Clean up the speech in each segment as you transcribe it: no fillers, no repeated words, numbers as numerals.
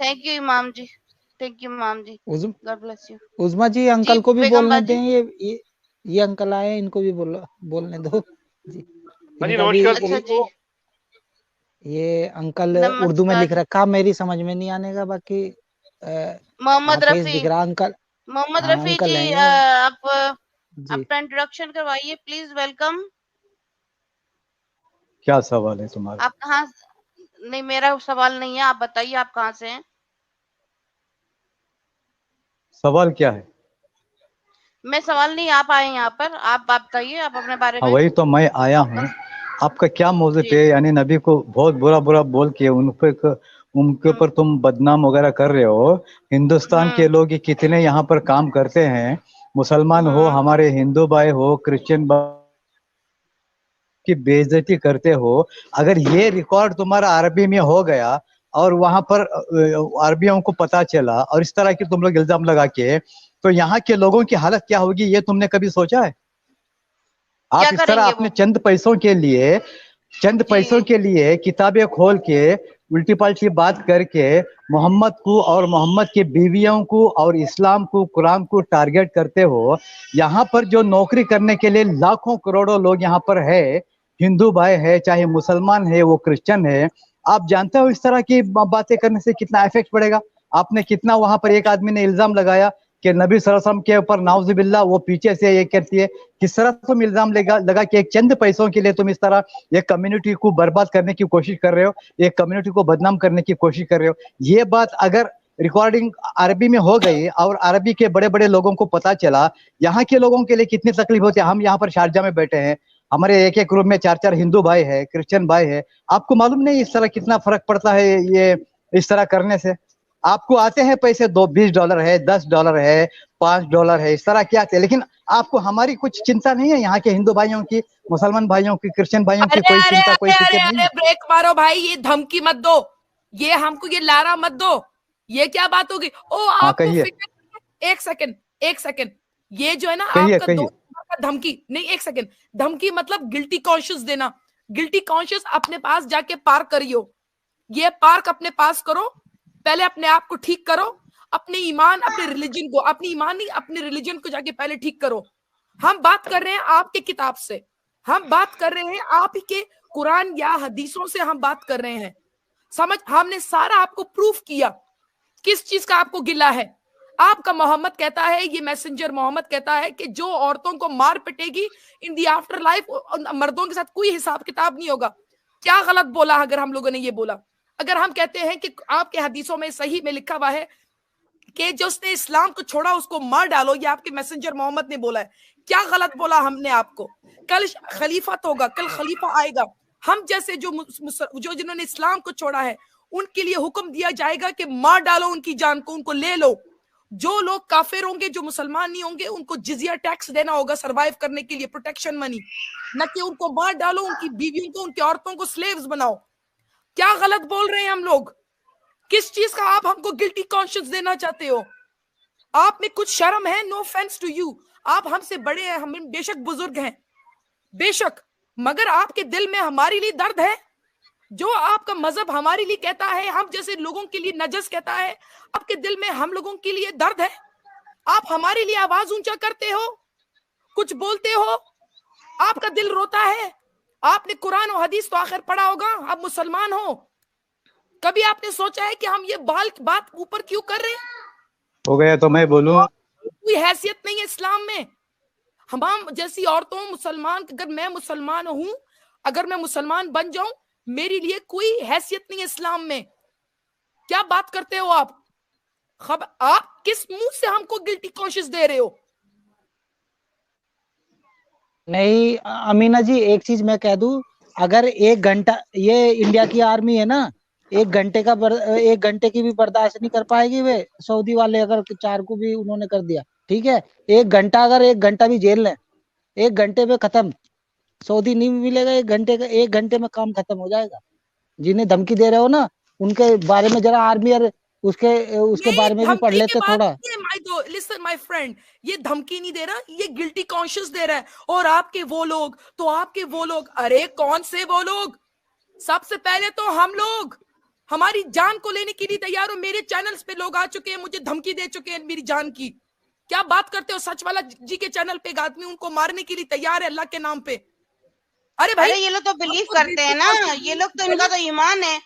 Thank you इमाम जी, thank you इमाम ji, God bless you. Uzma ji uncle ji को भी बेगम बोलने बाजी, दें, ये अंकल आए हैं, इनको भी बोलने दो जी। हाँ जी, इनका भी नमस्कार अच्छा जी, ये अंकल उर्दू में नमस्कार लिख रखा, मेरी समझ में नहीं आने का, बाकी मोहम्मद फेस रफी, दिख रहा अंकल। मोहम्मद हाँ रफी अंकल जी, हैं ये आप जी। अपना इंट्रोडक्शन करवाइए प्लीज, वेलकम। क्या सवाल है तुम्हारा? आप कहाँ? नहीं मेरा सवाल नहीं है, आप बताइए आप कहाँ से हैं। सवाल क्या है? मैं सवाल नहीं, आप आए यहाँ पर, आप बताइए आप अपने बारे हाँ में। वही तो मैं आया हूँ। आपका क्या मौजू जी पे, यानी नबी को बहुत बुरा बुरा बोल के उनके ऊपर तुम बदनाम वगैरह कर रहे हो। हिंदुस्तान के लोग ये कितने यहाँ पर काम करते हैं, मुसलमान हो, हमारे हिंदू भाई हो, क्रिश्चियन की बेइज्जती करते हो। अगर ये रिकॉर्ड तुम्हारा अरबी में हो गया और वहां पर अरबियों को पता चला और इस तरह की तुम लोग इल्जाम लगा के, तो यहाँ के लोगों की हालत क्या होगी, ये तुमने कभी सोचा है? आप क्या इस तरह करेंगे अपने वो? चंद पैसों के लिए किताबें खोल के उल्टी पलटी बात करके मोहम्मद को और मोहम्मद की बीवियों को और इस्लाम को, कुरान को टारगेट करते हो। यहाँ पर जो नौकरी करने के लिए लाखों करोड़ों लोग यहाँ पर है, हिंदू भाई है, चाहे मुसलमान है, वो क्रिश्चियन है। आप जानते हो इस तरह की बातें करने से कितना इफेक्ट पड़ेगा? आपने कितना, वहां पर एक आदमी ने इल्जाम लगाया कि नबी सल्लल्लाहु अलैहि वसल्लम के ऊपर नाउजुबिल्लाह वो पीछे से ये करती है। किस तरह तुम इल्जाम लगा कि एक चंद पैसों के लिए तुम इस तरह एक कम्युनिटी को बर्बाद करने की कोशिश कर रहे हो, एक कम्युनिटी को बदनाम करने की कोशिश कर रहे हो। ये बात अगर रिकॉर्डिंग अरबी में हो गई और अरबी के बड़े बड़े लोगों को पता चला, यहाँ के लोगों के लिए कितनी तकलीफ होती है। हम यहाँ पर शारजा में बैठे हैं, हमारे एक एक रूम में 4-4 हिंदू भाई है, क्रिश्चियन भाई है। आपको मालूम नहीं इस तरह कितना फर्क पड़ता है ये इस तरह करने से? आपको आते हैं पैसे, $20 है, $10 है, $5 है, इस तरह के आते हैं, लेकिन आपको हमारी कुछ चिंता नहीं है, यहाँ के हिंदू भाइयों की, मुसलमान भाइयों की, क्रिश्चियन भाइयों की कोई चिंता, कोई फिक्र नहीं है। ब्रेक मारो भाई, ये धमकी मत दो, ये हमको ये लारा मत दो, ये क्या बात होगी? ओ आपको फिक्र, एक सेकंड, ये जो है ना आपका दोस्त का धमकी नहीं, एक सेकंड, धमकी मतलब गिल्टी कॉन्शियस देना। गिल्टी कॉन्शियस अपने पास जाके पार्क करियो, ये पार्क अपने पास करो, पहले अपने आप को ठीक करो, अपने ईमान, अपने रिलीजन को, अपनी ईमान नहीं अपने रिलीजन को जाके पहले ठीक करो। हम बात कर रहे हैं आपके किताब से, हम बात कर रहे हैं आप ही के कुरान या हदीसों से हम बात कर रहे हैं। समझ, हमने सारा आपको प्रूफ किया किस चीज का आपको गिला है। आपका मोहम्मद कहता है, ये मैसेंजर मोहम्मद कहता है कि जो औरतों को मार पिटेगी इन दी आफ्टर लाइफ, मर्दों के साथ कोई हिसाब किताब नहीं होगा। क्या गलत बोला अगर हम लोगों ने ये बोला? अगर हम कहते हैं कि आपके हदीसों में सही में लिखा हुआ है कि जो उसने इस्लाम को छोड़ा उसको मार डालो, ये आपके मैसेंजर मोहम्मद ने बोला है, क्या गलत बोला हमने आपको? कल खलीफा तो होगा, कल खलीफा आएगा, हम जैसे जो जिन्होंने इस्लाम को छोड़ा है उनके लिए हुक्म दिया जाएगा कि मार डालो उनकी जान को, उनको ले लो। जो लोग काफिर होंगे, जो मुसलमान नहीं होंगे, उनको जिजिया टैक्स देना होगा सर्वाइव करने के लिए, प्रोटेक्शन मनी, न कि उनको मार डालो, उनकी बीवियों को, उनकी औरतों को स्लेव्स बनाओ। क्या गलत बोल रहे हैं हम लोग? किस चीज का आप हमको गिल्टी कॉन्शियस देना चाहते हो? आप में कुछ शर्म है? नो ऑफेंस टू यू, आप हमसे बड़े हैं, हम बेशक बुजुर्ग हैं, बेशक, मगर आपके दिल में हमारे लिए दर्द है। जो आपका मजहब हमारे लिए कहता है, हम जैसे लोगों के लिए नजस कहता है, आपके दिल में हम लोगों के लिए दर्द है। आप हमारे लिए आवाज ऊंचा करते हो, कुछ बोलते हो, आपका दिल रोता है। आपने कुरान और हदीस तो आखिर पढ़ा होगा, आप मुसलमान हो, कभी आपने सोचा है कि हम ये बात ऊपर क्यों कर रहे हैं? हो गया तो मैं बोलूं, कोई हैसियत नहीं है इस्लाम में। हम जैसी औरतों, मुसलमान, अगर मैं मुसलमान हूं, अगर मैं मुसलमान बन जाऊं, मेरे लिए कोई हैसियत नहीं है इस्लाम में। क्या बात करते हो आप? आप किस मुंह से हमको गिल्टी कॉन्शियस दे रहे हो? नहीं अमीना जी, एक चीज मैं कह दूं, अगर 1 घंटा, ये इंडिया की आर्मी है ना, 1 घंटे की भी बर्दाश्त नहीं कर पाएगी वे सऊदी वाले, अगर 4 को भी उन्होंने कर दिया, ठीक है, 1 घंटा, अगर 1 घंटा भी जेल लें, 1 घंटे पे खत्म, सऊदी नहीं मिलेगा, 1 घंटे में काम खत्म हो जाएगा। जिन्हें धमकी दे रहे हो ना, उनके बारे में जरा आर्मी और उसके बारे में भी पढ़ लेते थोड़ा। लिसन माय फ्रेंड, ये धमकी नहीं दे रहा, ये गिल्टी कॉन्शियस दे रहा है। और आपके वो लोग, तो आपके वो लोग, अरे कौन से वो लोग? सबसे पहले तो हम लोग, ہماری جان کو لینے کے لیے تیار ہو. میرے چینلز پہ لوگ آ چکے ہیں, مجھے دھمکی دے چکے ہیں میری جان کی. کیا بات کرتے ہو؟ سچ والا جی کے چینل پہ ایک آدمی ان کو مارنے کے لیے تیار ہے اللہ کے نام پہ. ارے بھائی یہ لوگ تو بلیو کرتے ہیں نا, یہ لوگ تو ان کا تو ایمان ہے.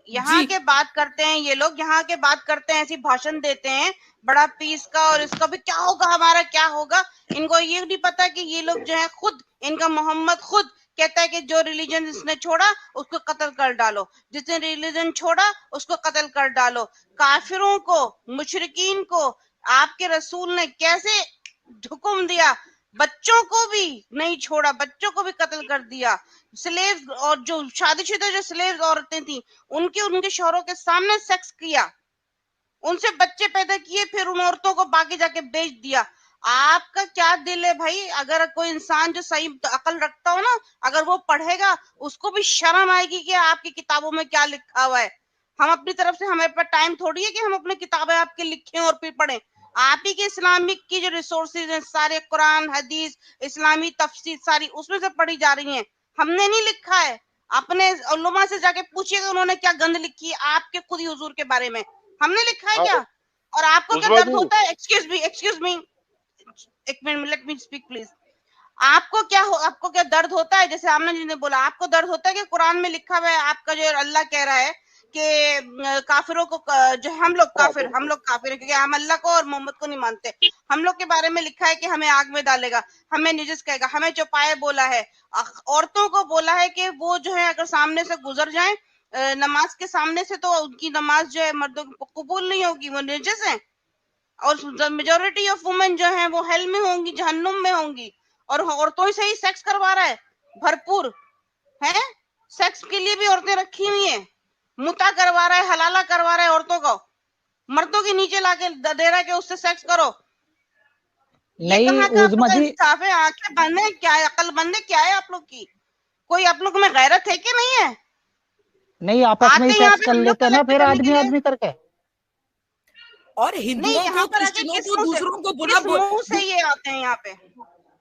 یہاں کے بات کرتے ہیں یہ لوگ, یہاں کے بات کرتے ہیں, ایسی بھاشن دیتے ہیں بڑا پیس کا, اور اس کا بھی کیا ہوگا, ہمارا کیا ہوگا. ان کو یہ نہیں پتا کہ یہ لوگ جو ہے خود, ان کا محمد خود کہتا ہے کہ جو ریلیجن اس نے چھوڑا اس کو قتل کر ڈالو, جس نے ریلیجن چھوڑا اس کو قتل کر ڈالو. کافروں کو, مشرکین کو آپ کے رسول نے کیسے حکم دیا, بچوں کو بھی نہیں چھوڑا, بچوں کو بھی قتل کر دیا. سلیو, اور جو شادی شدہ جو سلیو عورتیں تھیں ان کے شوہروں کے سامنے سیکس کیا, ان سے بچے پیدا کیے, پھر ان عورتوں کو باقی جا کے بیچ دیا. آپ کا کیا دل ہے بھائی؟ اگر کوئی انسان جو صحیح عقل رکھتا ہو نا, اگر وہ پڑھے گا اس کو بھی شرم آئے گی کہ آپ کی کتابوں میں کیا لکھا ہوا ہے. ہم اپنی طرف سے, ہمارے پاس ٹائم تھوڑی ہے کہ ہم اپنی کتابیں آپ کے لکھیں اور پھر پڑھیں. آپ ہی کے اسلامک کی جو ریسورسز ہیں سارے, قرآن, حدیث, اسلامی تفسیر ساری اس میں سے پڑھی جا رہی ہیں. ہم نے نہیں لکھا ہے. اپنے علماء سے جا کے پوچھیے کہ انہوں نے کیا گند لکھی ہے آپ کے خود ہی حضور کے بارے میں. ہم نے لکھا ہے کیا؟ اور آپ کو کیا درد ہوتا ہے؟ ایکسکیوز می ایک minute, let me speak please. آپ کو کیا درد ہوتا ہے؟ جیسے آمنہ جی نے بولا, آپ کو درد ہوتا ہے کہ قرآن میں لکھا ہوا ہے آپ کا جو اللہ کہہ رہا ہے کہ کافروں کو, جو ہم لوگ کافر ہیں کیونکہ ہم اللہ کو اور محمد کو نہیں مانتے. ہم لوگ کے بارے میں لکھا ہے کہ ہمیں آگ میں ڈالے گا, ہمیں نجس کہے گا, ہمیں چوپائے بولا ہے. عورتوں کو بولا ہے کہ وہ جو ہے اگر سامنے سے گزر جائیں نماز کے سامنے سے, تو ان کی نماز جو ہے مردوں کو قبول نہیں ہوگی, وہ نجس ہیں. اور میجورٹی آف وومن جو ہیں وہ ہیل میں ہوں گی, جہنم میں ہوں گی. اور عورتوں سے ہی سیکس کروا رہا ہے بھرپور ہے. سیکس کے لیے بھی عورتیں رکھی ہوئی ہیں, متا کروا رہا ہے, حلالہ کروا رہا ہے عورتوں کو, مردوں کے نیچے لا کے دے رہا ہے کہ اس سے سیکس کرو. یہ کہاں کا آپ لوگ کا انصاف ہے؟ آنکھیں بند ہے کیا ہے؟ عقل بند ہے کیا ہے آپ لوگ کی؟ کوئی آپ لوگ میں غیرت ہے کہ نہیں ہے؟ نہیں, آپس میں ہی سیکس کر لیتے نا پھر آدمی کر کے. اور ہندوؤں کو, کرسچنوں کو, دوسروں کو برا منہ سے یہ آتے ہیں یہاں پہ.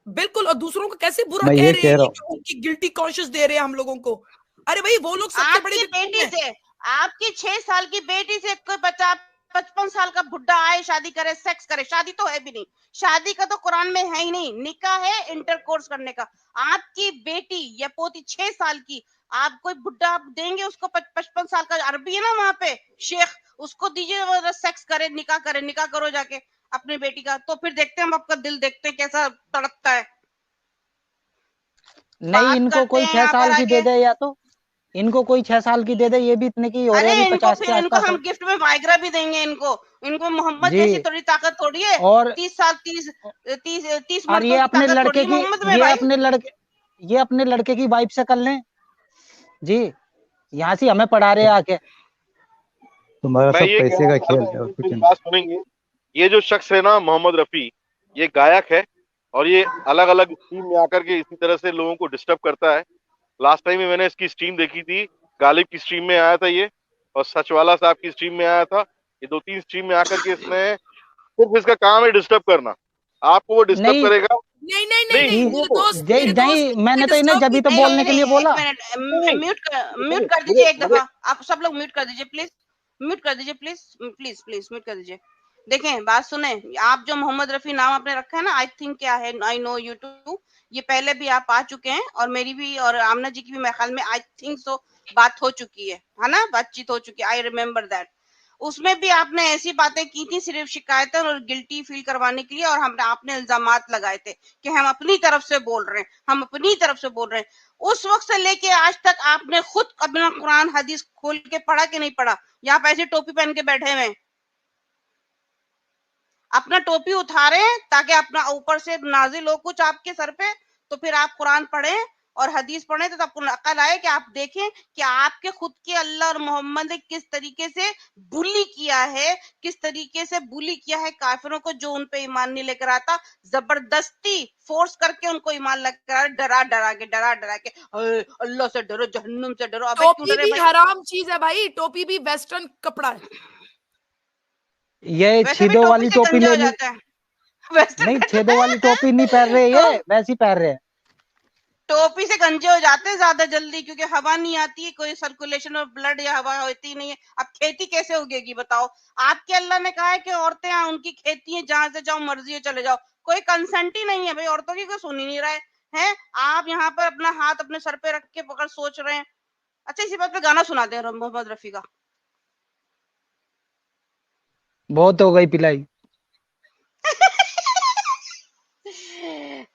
بالکل, اور دوسروں کو کیسے برا کہہ رہے ہیں, ان کی گلٹی کانشیس دے رہے ہیں ہم لوگوں کو. ارے بھائی وہ لوگ سب سے بڑی بیٹی سے, آپ کی 6 سال کی بیٹی سے کوئی بچہ 55 سال کا بڈھا آئے شادی کرے, سیکس کرے. شادی تو ہے بھی نہیں, شادی کا تو قرآن میں ہے ہی نہیں. نکاح ہے انٹر کورس کرنے کا. آپ کی بیٹی یا پوتی 6 سال کی, آپ کوئی بڈھا آپ دیں گے اس کو 55 سال کا, عربی ہے نا وہاں پہ شیخ, اس کو دیجیے وہ سیکس کرے, نکاح کرو جا کے اپنی بیٹی کا, تو پھر دیکھتے ہیں ہم آپ کا دل دیکھتے ہیں کیسا تڑپتا ہے. نہیں, ان کو کوئی 6 سال کی دے دے, یا تو ان کو کوئی 6 سال کی دے دے, یہ بھی اتنے کی ہو رہے ہیں, ابھی 50 کے آس پاس. ہم گفٹ میں وائگرا بھی دیں گے ان کو محمد جیسی تھوڑی طاقت تھوڑی ہے. اور 30 یہ اپنے لڑکے کی, یہ اپنے لڑکے کی وائف سے کر لیں جی, یہاں سے ہمیں پڑھا رہے آ کے. تمہارا سب پیسے کا کھیل ہے, اور کچھ نہیں. بات سنیں گے, یہ جو شخص ہے نا محمد رفیع, یہ گائک ہے, اور یہ الگ الگ اسٹریم میں آ کر کے اسی طرح سے لوگوں کو ڈسٹرب کرتا ہے. لاسٹ ٹائم میں نے اس کی اسٹریم دیکھی تھی, غالب کی اسٹریم میں آیا تھا یہ, اور سچ والا صاحب کی اسٹریم میں آیا تھا. یہ 2-3 اسٹریم میں آ کر کے اس نے صرف, اس کا کام ہے ڈسٹرب کرنا. آپ کو وہ ڈسٹرب کرے گا. نہیں, میں نے تو انہیں جبھی تو بولنے کے لیے بولا. میوٹ کر دیجیے ایک دفعہ, آپ سب لوگ میوٹ کر دیجیے پلیز, میوٹ کر دیجیے پلیز میوٹ کر دیجیے. دیکھیں بات سنیں, آپ جو محمد رفیع نام آپ نے رکھا ہے نا, آئی تھنک کیا ہے, آئی نو یو ٹو, یہ پہلے بھی آپ آ چکے ہیں, اور میری بھی اور آمنہ جی کی بھی میرے خیال میں آئی تھنک سو بات ہو چکی ہے نا, بات چیت ہو چکی ہے, آئی ریمبر دیٹ. اس میں بھی آپ نے ایسی باتیں کی تھی صرف شکایتیں اور گلٹی فیل کروانے کے لیے, اور آپ نے الزامات لگائے تھے کہ ہم اپنی طرف سے بول رہے ہیں, اس وقت سے لے کے آج تک آپ نے خود اپنا قرآن حدیث کھول کے پڑھا کہ نہیں پڑھا؟ یا آپ ایسے ٹوپی پہن کے بیٹھے ہوئے, اپنا ٹوپی اتارے تاکہ اپنا اوپر سے نازل ہو کچھ آپ کے سر پہ, تو پھر آپ قرآن پڑھیں اور حدیث پڑھیں, تو آپ کو عقل آئے کہ آپ دیکھیں کہ آپ کے خود کے اللہ اور محمد نے کس طریقے سے بلی کیا ہے, کس طریقے سے بلی کیا ہے کافروں کو, جو ان پہ ایمان نہیں لے کر آتا, زبردستی فورس کر کے ان کو ایمان لے کر آتا, ڈرا کے اللہ سے ڈرو, جہنم سے ڈرو. ٹوپی بھی حرام چیز ہے بھائی, ٹوپی بھی ویسٹرن کپڑا ہے. یہ چھیدوں والی ٹوپی لے لی, نہیں چھیدوں والی ٹوپی نہیں پہن رہے, یہ ویسی پہن رہے ہیں. टोपी से गंजे हो जाते हैं ज्यादा जल्दी, क्योंकि हवा नहीं आती है, कोई सर्कुलेशन ऑफ ब्लड या हवा होती नहीं है। अब खेती कैसे उगेगी बताओ? आपके अल्लाह ने कहा है कि औरतें उनकी खेती है, जहां से जाओ मर्जी है चले जाओ, कोई कंसेंट ही नहीं है भाई, औरतों की कोई सुन ही नहीं रहा है। आप यहाँ पर अपना हाथ अपने सर पे रख के पकड़ सोच रहे हैं। अच्छा, इसी बात पे गाना सुनाते हैं मोहम्मद रफी का। बहुत हो गई पिलाई।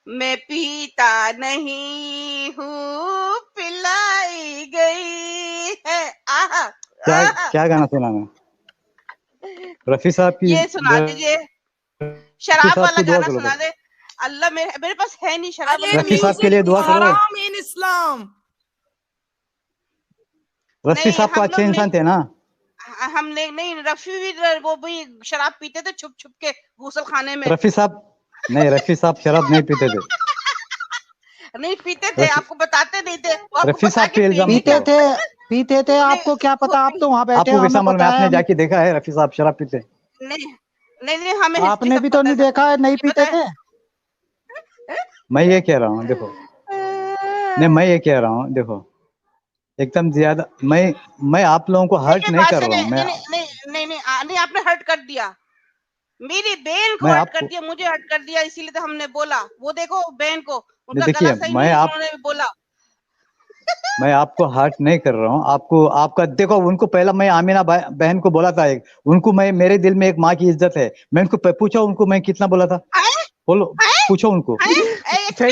मैं पीता नहीं हूँ, पिलाई गई है। क्या गाना सुनाना? रफी साहब की, ये सुना दीजिए, शराब वाला गाना सुना दे। अल्लाह, मेरे पास है नहीं शराब। रफी साहब के लिए दुआ करो। हराम इन इस्लाम। रफी साहब तो अच्छे इंसान थे ना? हमने नहीं, रफी भी वो भी शराब पीते थे छुप छुप के गुसल खाने में। रफी साहब शराब नहीं पीते थे। नहीं पीते थे, आपको बताते नहीं थे। रफी साहब पे इल्जाम पीते थे, आपको क्या पता? आप तो वहाँ बैठे, आपको कैसा मालूम? आपने जाके देखा है रफी साहब शराब पीते? नहीं, हमें आपने भी तो नहीं देखा है, नहीं पीते थे। मैं ये कह रहा हूँ देखो, एकदम ज्यादा मैं आप लोगों को हर्ट नहीं कर रहा हूँ। नहीं, आपने हर्ट कर दिया, मेरी बहन को हर्ट कर दिया, मुझे हर्ट कर दिया, इसीलिए तो हमने बोला। वो देखो बहन को, उनका गला सही नहीं, उन्होंने बोला। मैं आपको हर्ट नहीं कर रहा हूँ। आपका देखो, उनको पहला मैं आमीना बहन को बोला था, उनको मेरे दिल में एक माँ की इज्जत है। मैं उनको पूछा, उनको मैं कितना बोला था? बोलो, पूछो उनको। देखिए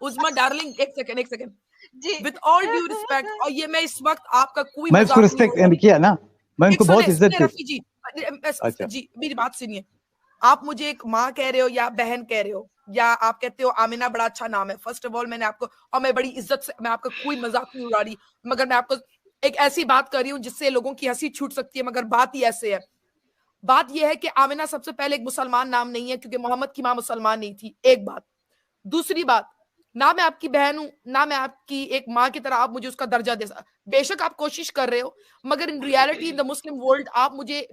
उज़मा डार्लिंग, एक second with all due respect, और ये मैं इस वक्त आपका कोई मैं उसको रिस्पेक्ट किया ना, मैं उनको बहुत इज्जत रफी जी। अच्छा जी, मेरी बात सुनिए। आप मुझे एक माँ कह रहे हो या बहन कह रहे हो, या आप कहते हो आमिना बड़ा अच्छा नाम है। फर्स्ट ऑफ ऑल मैंने आपको, और मैं बड़ी इज्जत से, मैं आपका कोई मजाक नहीं उड़ा रही, मगर मैं आपको एक ऐसी बात कर रही हूँ जिससे लोगों की हंसी छूट सकती है, मगर बात ही ऐसे है। बात यह है कि आमिना सबसे पहले एक मुसलमान नाम नहीं है, क्योंकि मोहम्मद की माँ मुसलमान नहीं थी, एक बात। दूसरी बात, ना मैं आपकी बहन हूं, ना मैं आपकी एक माँ की तरह आप मुझे उसका दर्जा दे सकते। बेशक आप कोशिश कर रहे हो, मगर in reality in the Muslim world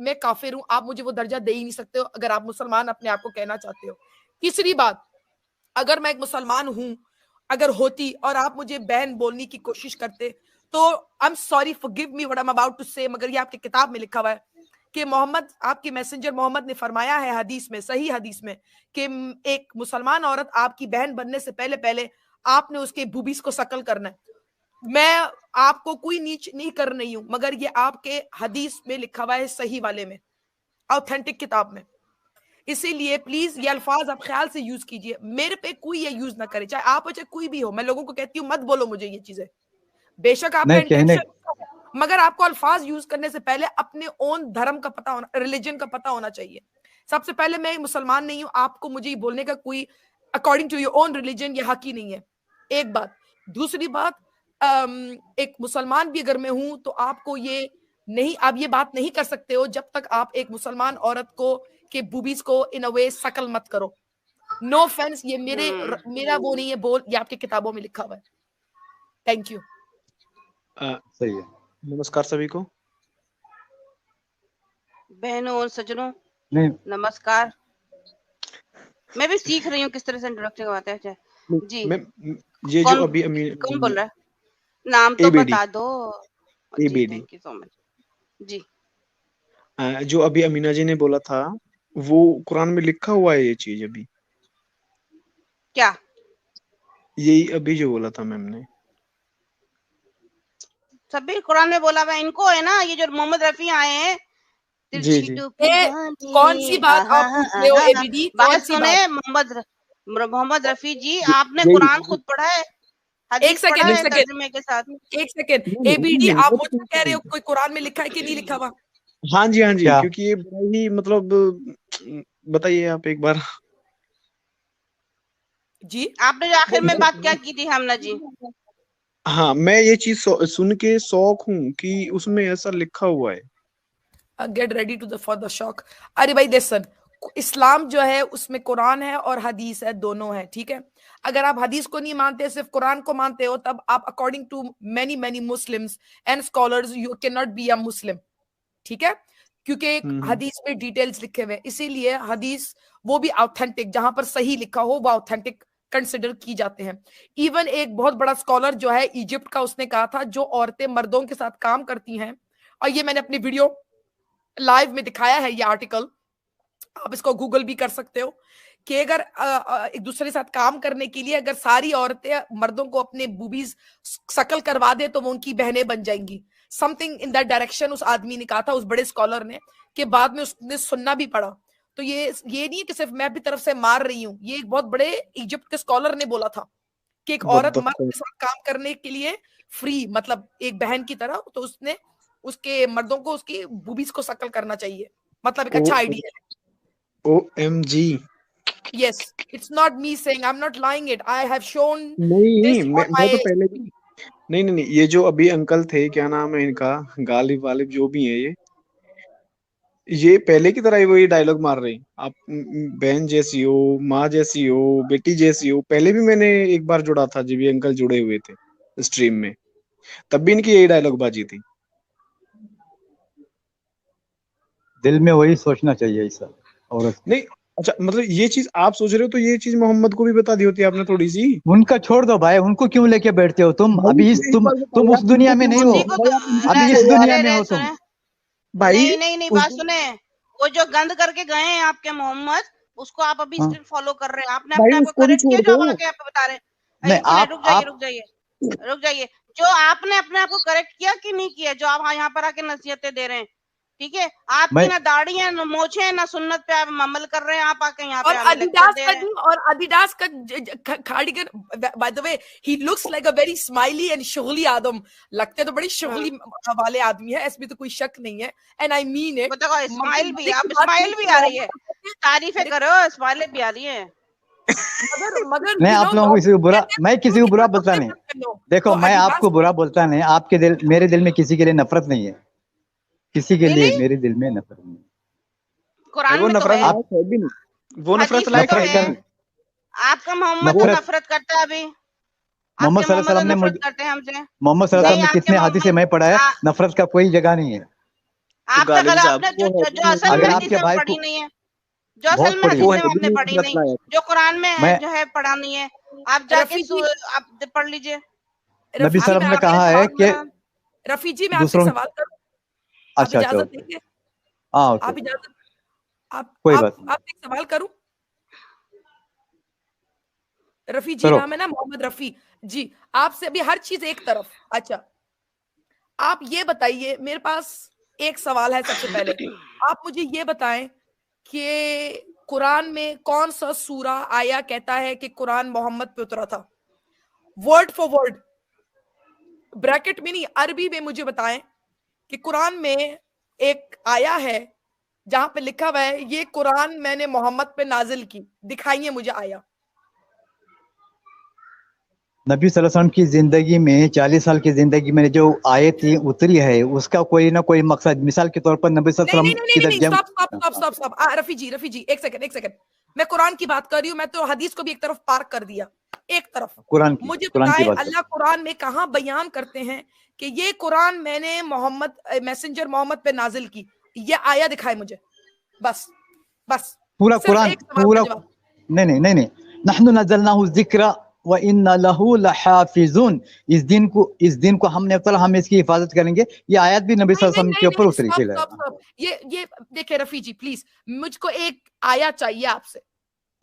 मैं काफिर हूं, आप मुझे वो दर्जा दे ही नहीं सकते हो, अगर आप मुसलमान अपने आप को कहना चाहते हो। तीसरी बात, अगर मैं एक मुसलमान हूं, अगर होती और आप मुझे बहन बोलने की कोशिश करते, तो I am sorry, forgive me what I am about to say, मगर ये आपकी किताब में लिखा हुआ है कि मोहम्मद, आपके मैसेंजर मोहम्मद ने फरमाया है हदीस में, सही हदीस में, कि एक मुसलमान औरत आपकी बहन बनने से पहले आपने उसके बूबीज को शकल करना है। मैं आपको कोई नीच नहीं कर रही हूं, मगर ये आपके हदीस में लिखा हुआ है, सही वाले में, ऑथेंटिक किताब में। इसीलिए प्लीज ये अल्फाज आप ख्याल से यूज कीजिए, मेरे पे कोई ये यूज ना करे, चाहे आप हो चाहे कोई भी हो। मैं लोगों को कहती हूँ मत बोलो मुझे ये चीजें, बेशक आपका इंटेंशन, मगर आपको अल्फाज यूज करने से पहले अपने ओन धर्म का पता होना, रिलीजन का पता होना चाहिए। सबसे पहले मैं मुसलमान नहीं हूं, आपको मुझे बोलने का कोई according to your own religion ये हक ही नहीं है, एक बात। दूसरी बात, एक मुसलमान भी अगर मैं हूं तो आपको ये नहीं, आप ये बात नहीं कर सकते हो जब तक आप एक मुसलमान औरत को के बूबीज को इन अ वे शकल मत करो। नो ऑफेंस, ये मेरा वो नहीं है बोल, ये आपकी किताबों में लिखा हुआ है। Thank you. सही है। नमस्कार सभी को, बहनों और सज्जनों, नमस्कार। मैं भी सीख रही हूँ किस तरह से इंट्रोडक्शन करवाते हैं जी। ये जो अभी कौन बोल रहा है? नाम तो बता दो। ABD। Thank you so much जी। जो अभी अमीना जी ने बोला था, वो कुरान में लिखा हुआ है ये चीज? अभी क्या यही अभी जो बोला था मैम ने, सभी कुरान में बोला हुआ, इनको है ना, ये जो मोहम्मद रफी आए हैं, जी जी, कौन सी बात आप पूछ रहे हो ABD? बात सुने मोहम्मद रफी जी, आपने कुरान खुद पढ़ा है? एक सेकंड के साथ ABD, आप मुझे कह रहे हो कोई कुरान में लिखा है कि नहीं लिखा हुआ? हाँ जी, क्योंकि ये बड़ा ही मतलब, बताइए आप एक बार जी। आपने जो आखिर में बात क्या की थी हमना जी? हाँ, मैं ये चीज सुन के शौक हूँ कि उसमें ऐसा लिखा हुआ है। Get ready to for the shock. अरे भाई लिसन, इस्लाम जो है उसमें कुरान है और हदीस है, दोनों है, ठीक है। अगर आप हदीस को नहीं मानते, सिर्फ कुरान को मानते हो, तब आप according to many Muslims and scholars you can not be a Muslim, ठीक है। क्योंकि हदीस में डिटेल्स लिखे हुए हैं, इसीलिए हदीस वो भी ऑथेंटिक, जहां पर सही लिखा हो वो ऑथेंटिक कंसिडर की जाते हैं। इवन एक बहुत बड़ा स्कॉलर जो है इजिप्ट का, उसने कहा था जो औरतें मर्दों के साथ काम करती हैं, और ये मैंने अपनी वीडियो लाइव में दिखाया है, ये आर्टिकल आप इसको गूगल भी कर सकते हो, कि अगर एक दूसरे के साथ काम करने के लिए अगर सारी औरतें मर्दों को अपने बूबीज शकल करवा दे तो वो उनकी बहनें बन जाएंगी, समथिंग इन दैट डायरेक्शन उस आदमी ने कहा था, उस बड़े स्कॉलर ने, कि बाद में उसने सुनना भी पड़ा। तो ये नहीं है कि सिर्फ मैं भी तरफ से मार रही हूँ, ये एक बहुत बड़े इजिप्ट के स्कॉलर ने बोला था कि एक औरत मर्द के साथ काम करने के लिए फ्री, मतलब एक बहन की तरह, तो उसने उसके मर्दों को उसकी बूबीज को शकल करना चाहिए, मतलब एक अच्छा आइडिया है। OMG, yes, it's not me saying, I'm not lying it, I have shown नहीं, मैं तो पहले भी नहीं, ये जो अभी अंकल थे, क्या नाम है इनका, गालिब वालिब जो भी है, ये पहले की तरह ही वही डायलॉग मार रहे हैं, आप बहन जैसी हो, माँ जैसी हो, बेटी जैसी हो। पहले भी मैंने एक बार जुड़ा था जब ये अंकल जुड़े हुए थे स्ट्रीम में, तब भी इनकी यही डायलॉग बाजी थी। दिल में वही सोचना चाहिए इस औरत नहीं, अच्छा, मतलब ये चीज आप सोच रहे हो, तो ये चीज मोहम्मद को भी बता दी होती आपने थोड़ी सी। उनका छोड़ दो भाई, उनको क्यों लेके बैठते हो तुम? अभी तुम उस दुनिया में नहीं हो, अभी इस दुनिया में हो तुम भाई। नहीं, बात सुने, वो जो गंद करके गए हैं आपके मोहम्मद, उसको आप अभी स्टिल फॉलो कर रहे हैं। आपने अपने आप को करेक्ट किया जो आके आप बता रहे हैं। रुक जाइए, जो आपने अपने आप को करेक्ट किया कि नहीं किया, जो आप यहाँ पर आके नसीहतें दे रहे हैं, ठीक है? आपकी ना दाढ़ी है, ना मोछे है, ना सुन्नत पे आप अमल कर रहे हैं, आप आके यहाँ पे और अडिडास का cardigan, by the way he looks like a very smiley and शुगली आदम, लगते तो बड़ी शुगली वाले आदमी है, इसमें तो कोई शक नहीं है, and I mean it. Smile भी आ रही है, तारीफें करो, स्माइल भी आ रही है। मगर मैं आप लोगों को किसी को बुरा, मैं किसी को बुरा बोलता नहीं। देखो, मैं आपको बुरा बोलता नहीं, आपके दिल, मेरे दिल में किसी के लिए नफरत नहीं है, किसी के लिए मेरे दिल में नफरत नहीं। कुरान वो में नफरत तो है, वो नफरत लायक है। आपका मोहम्मद नफरत करता है, अभी मोहम्मद सल्लल्लाहु अलैहि वसल्लम ने नफरत करते हैं हमसे। मोहम्मद सल्लल्लाहु अलैहि वसल्लम ने कितने हदीस में पढ़ा है, नफरत का कोई जगह नहीं है। आपका आपने जो असल में हदीसें पढ़ी नहीं है, जो असल में हदीसें आपने पढ़ी नहीं, जो कुरान में जो है पढ़ा नहीं है, आप जाके आप पढ़ लीजिए। नबी सल्लल्लाहु अलैहि वसल्लम ने कहा है कि रफी जी, मैं आपसे सवाल करूं? अच्छा, इजाजत देंगे? आप इजाजत, आप एक सवाल करूं? रफी जी नाम है ना, मोहम्मद रफी जी, आपसे अभी हर चीज एक तरफ। अच्छा, आप ये बताइए, मेरे पास एक सवाल है सबसे पहले, आप मुझे ये बताएं कि कुरान में कौन सा सूरा आया कहता है कि कुरान मोहम्मद पे उतरा था, वर्ड फॉर वर्ड, ब्रैकेट में नहीं, अरबी में मुझे बताएं कि कुरान में एक आया है जहां पे लिखा हुआ है ये कुरान मैंने मोहम्मद पे नाजिल की, दिखाइए मुझे आया। नबी सल्लल्लाहु अलैहि वसल्लम की जिंदगी में 40 साल की जिंदगी में जो आयत उतरी है उसका कोई ना कोई मकसद, मिसाल के तौर पर नबी सल्लल्लाहु अलैहि वसल्लम। स्टॉप रफी जी, एक सेकंड, मैं कुरान की बात कर रही हूँ, मैं तो हदीस को भी एक तरफ पार्क कर दिया, एक तरफ कुरान की, मुझे बताएं अल्लाह कुरान में कहाँ बयान करते हैं कि ये कुरान मैंने मोहम्मद मैसेंजर मोहम्मद पे नाजिल की, ये आया दिखाए मुझे, बस पूरा कुरान, पूरा नहीं, नहनु नज़लनाहु ज़िक्रा व इन्ना लहू लहाफिज़ून, इस दिन को हमने उतारा, हम इसकी हिफाजत करेंगे। ये आयत भी नबी सल्लल्लाहु अलैहि वसल्लम के ऊपर उतरी थी। ये देखिए रफी जी, प्लीज मुझको एक आया चाहिए आपसे,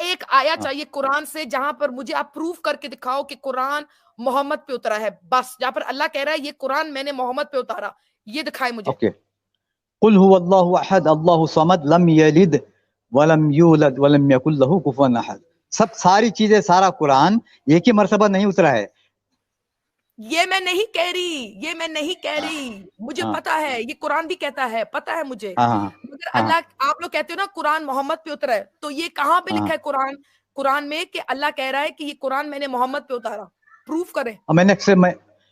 एक आया चाहिए कुरान से जहां पर मुझे आप प्रूफ करके दिखाओ कि कुरान मोहम्मद पे उतरा है, बस जहां पर अल्लाह कह रहा है ये कुरान मैंने मोहम्मद पे उतारा, ये दिखाए मुझे। ओके, कुल हुवल्लाहु अहद अल्लाहु समद लम यलिद वलम यूलद वलम यकुल लहू कुफुवन अहद, सब सारी चीजें, सारा कुरान एक ही मर्तबा नहीं उतरा है। ये मैं नहीं कह रही, मुझे पता है, ये कुरान भी कहता है, पता है मुझे, मगर अल्लाह, आप लोग कहते हो ना कुरान मोहम्मद पे उतरा है, तो ये कहाँ पे लिखा है कुरान में कि अल्लाह कह रहा है कि ये कुरान मैंने मोहम्मद पे उतारा, प्रूफ करें।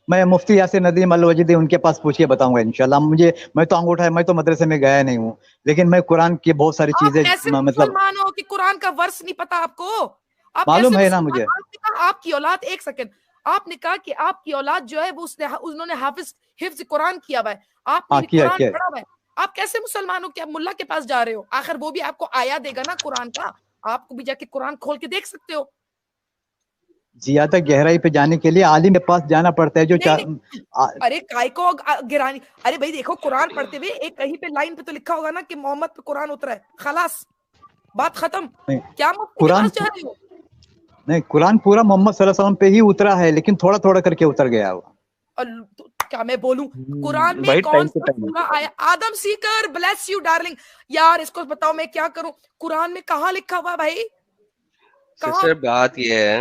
मैं मुफ्ती यासिर नदीम अल-वजीदी उनके पास पूछ के बताऊंगा इंशाल्लाह। मैं तो अंगूठा है, मैं तो मदरसे में गया नहीं हूँ, लेकिन मैं कुरान की बहुत सारी चीजें मतलब मानो कि कुरान का वर्स नहीं पता आपको, आप मालूम है ना मुझे। आपकी औलाद, एक सेकंड, आपने कहा कि आपकी औलाद जो है वो उन्होंने हिफ्ज कुरान किया हुआ है, आपने कुरान पढ़ा हुआ है, آپ کیسے مسلمان ہو کہ آپ ملا کے پاس جا رہے ہو؟ آخر وہ بھی آپ کو آیا دے گا نا قرآن کا, آپ کو بھی جا کے قرآن کھول کے دیکھ سکتے ہو. زیادہ گہرائی پہ جانے کے لیے عالم کے پاس جانا پڑتا ہے جو ارے کائے کو گرانی. ارے بھائی دیکھو, قرآن پڑھتے ہوئے ایک کہیں پہ لائن پہ تو لکھا ہوگا نا کہ محمد پہ قرآن اترا ہے, خلاص بات ختم. کیا مفتی کے پاس جا رہے ہو؟ نہیں, قرآن پورا محمد صلی اللہ علیہ وسلم پہ ہی اترا ہے, لیکن تھوڑا تھوڑا کر کے اتر گیا وہ. کیا میں بولوں, قرآن میں کون سا سورہ آیا؟ آدم سیکر بلیس یو ڈارلنگ, یار اس کو بتاؤ میں کیا کروں, قرآن میں کہاں لکھا ہوا بھائی؟ سسٹر بات یہ ہے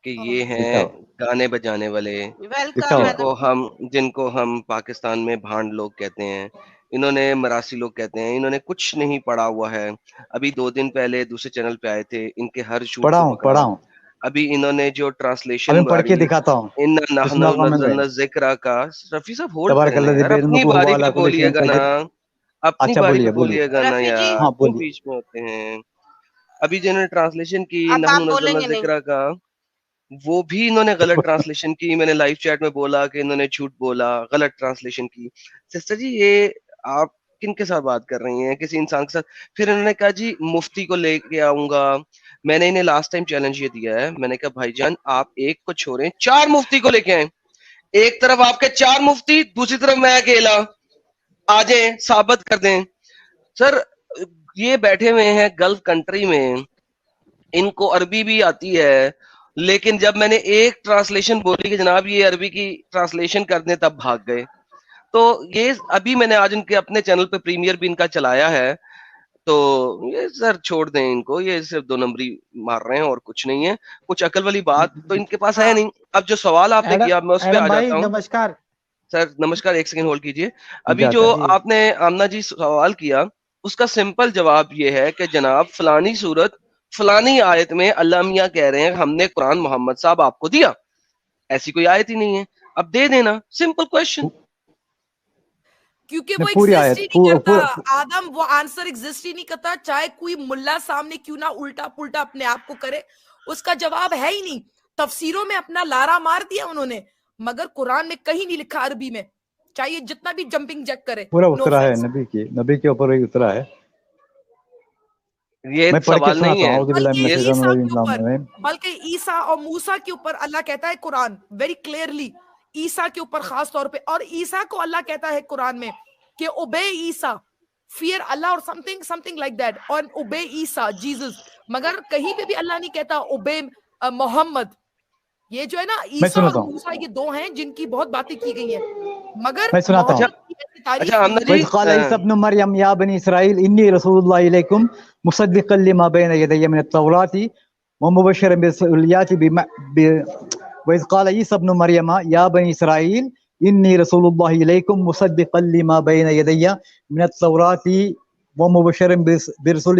کہ یہ ہیں گانے بجانے والے, جن کو ہم پاکستان میں بھانڈ لوگ کہتے ہیں, انہوں نے مراسی لوگ کہتے ہیں, انہوں نے کچھ نہیں پڑھا ہوا ہے. ابھی 2 دن پہلے دوسرے چینل پہ آئے تھے, ان کے ہر شوٹ کو پکڑا. ابھی انہوں نے جو ٹرانسلیشن پڑھ کے دکھاتا ہوں, ذکر کا, رفیع صاحب ہولڈ کریں, اپنی باری پہ بولیے گا نا, اپنی باری پہ بولیے گا نا یار, وہ بیچ میں ہوتے ہیں. ابھی جنہوں نے ٹرانسلیشن کی نحن نزلنا ذکر کا, وہ بھی انہوں نے غلط ٹرانسلیشن کی. میں نے لائیو چیٹ میں بولا کہ انہوں نے جھوٹ بولا, غلط ٹرانسلیشن کی. سسٹر جی یہ آپ کن کے ساتھ بات کر رہی ہیں, کسی انسان کے ساتھ؟ پھر انہوں نے کہا جی مفتی کو لے کے آؤں گا. میں نے انہیں لاسٹ ٹائم چیلنج یہ دیا ہے, میں نے کہا بھائی جان آپ ایک کو چھوڑیں, 4 مفتی کو لے کے آئیں. ایک طرف آپ کے 4 مفتی, دوسری طرف میں اکیلا, آ جائیں ثابت کر دیں. سر یہ بیٹھے ہوئے ہیں گلف کنٹری میں, ان کو عربی بھی آتی ہے, لیکن جب میں نے ایک ٹرانسلیشن بولی کہ جناب یہ عربی کی ٹرانسلیشن کر دیں, تب بھاگ گئے. تو یہ ابھی میں نے آج ان کے اپنے چینل پہ پریمیئر بھی ان کا چلایا ہے. تو یہ سر چھوڑ دیں ان کو, یہ صرف 2 نمبری مار رہے ہیں اور کچھ نہیں ہے. کچھ عقل والی بات تو ان کے پاس ہے نہیں. اب جو سوال آپ نے کیا میں اس پہ آ جاتا ہوں. نمسکار سر نمسکار, 1 سیکنڈ ہولڈ کیجیے. ابھی جو آپ نے آمنہ جی سوال کیا, اس کا سمپل جواب یہ ہے کہ جناب فلانی صورت فلانی آیت میں اللہ میاں کہہ رہے ہیں ہم نے قرآن محمد صاحب آپ کو دیا. ایسی کوئی آیت ہی نہیں ہے, اب دے دینا, سمپل کوشچن. کیونکہ وہ ایگزسٹ ہی نہیں کرتا آدم, وہ آنسر ایگزسٹ ہی نہیں کرتا, چاہے کوئی ملا سامنے کیوں نہ الٹا پلٹا اپنے آپ کو کرے, اس کا جواب ہے ہی نہیں. تفسیروں میں اپنا لارا مار دیا انہوں نے, مگر قرآن میں کہیں نہیں لکھا عربی میں, چاہیے جتنا بھی جمپنگ جیک کرے. پورا اترا ہے نبی کے اوپر ہی اترا ہے. یہ سوال نہیں ہے, بلکہ عیسیٰ اور موسیٰ کے اوپر اللہ کہتا ہے قرآن ویری کلیئرلی, عیسیٰ کے اوپر خاص طور پہ, اور عیسیٰ کو اللہ کہتا ہے قرآن میں کہ اوبے عیسیٰ, فیئر اللہ اور something like that, اور اوبے عیسیٰ جیزس. مگر کہیں پہ بھی اللہ نہیں کہتا اوبے محمد. یہ جو ہے نا عیسیٰ اور موسیٰ, یہ 2 ہیں جن کی بہت باتیں کی گئی ہیں, مگر میں سناتا ہوں. وَإِذْ قَالَ عِيسَى ابْنُ مَرْيَمَ يَا بَنِي إِسْرَائِيلَ إِنِّي رَسُولُ اللَّهِ إِلَيْكُمْ مُصَدِّقًا لِمَا بَيْنَ يَدَيَّ مِنَ التَّوْرَاةِ وَمُبَشِّرًا وَإِذْ قَالَ عِيسَى ابْنُ مَرْيَمَ يَا بَنِي إِسْرَائِيلَ إِنِّي رَسُولُ اللَّهِ إِلَيْكُمْ مُصَدِّقًا لِمَا بَيْنَ يَدَيَّ مِنَ التَّوْرَاةِ وَمُبَشِّرًا بِرَسُولٍ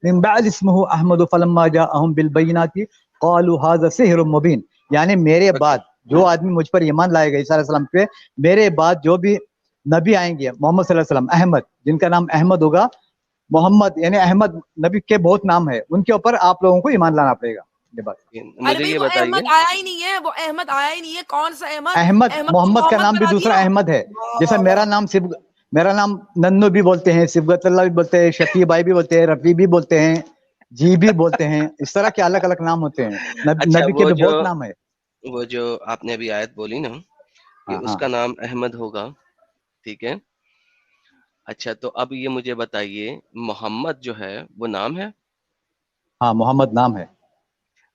مِّن بَعْدِي اسْمُهُ أَحْمَدُ فَلَمَّا جَاءَهُم بِالْبَيِّنَاتِ قَالُوا هَذَا سِحْرٌ مُبِينٌ. یعنی میرے بعد جو آدمی مجھ پر ایمان لائے گا عیسیٰ علیہ السلام پہ, میرے بعد جو بھی نبی آئیں گے محمد صلی اللہ علیہ وسلم, احمد, جن کا نام احمد ہوگا, محمد یعنی احمد نبی کے بہت نام ہے, ان کے اوپر آپ لوگوں کو ایمان لانا پڑے گا. یہ بات مجھے یہ بتائیے, احمد آیا ہی نہیں ہے, وہ احمد آیا ہی نہیں ہے. کون سا احمد؟ احمد محمد کا نام بھی دوسرا احمد ہے. جیسا میرا نام ننو بھی بولتے ہیں, صبغت اللہ بھی بولتے ہیں, شفیع بھائی بھی بولتے ہیں, رفیع بھی بولتے ہیں, جی بھی بولتے ہیں. اس طرح کے الگ الگ نام ہوتے ہیں. نبی کے بھی بہت نام ہے. وہ جو آپ نے ابھی آیت بولی نا کہ اس کا نام احمد ہوگا, ٹھیک ہے. اچھا تو اب یہ مجھے بتائیے, محمد جو ہے وہ نام ہے؟ ہاں محمد نام ہے.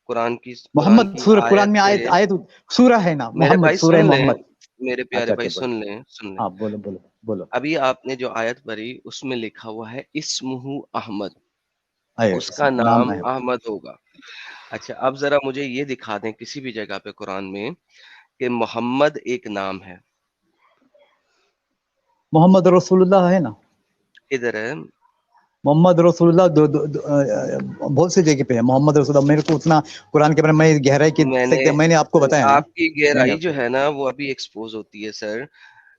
قرآن کی محمد سورہ قرآن میں آیت سورہ ہے نا محمد, سورہ محمد. میرے پیارے بھائی سن لیں. ہاں بولو. ابھی آپ نے جو آیت پڑھی اس میں لکھا ہوا ہے اسمہ احمد, اس کا نام احمد ہوگا. اچھا اب ذرا مجھے یہ دکھا دیں کسی بھی جگہ پہ قرآن میں کہ محمد ایک نام ہے. محمد رسول اللہ ہے نا, ادھر ہے محمد رسول اللہ. بہت سی جگہ پہ ہے محمد رسول اللہ. میرے کو اتنا قرآن کے بارے میں گہرائی کی میں نے آپ کو بتایا, آپ کی گہرائی جو ہے نا وہ ابھی ایکسپوز ہوتی ہے سر.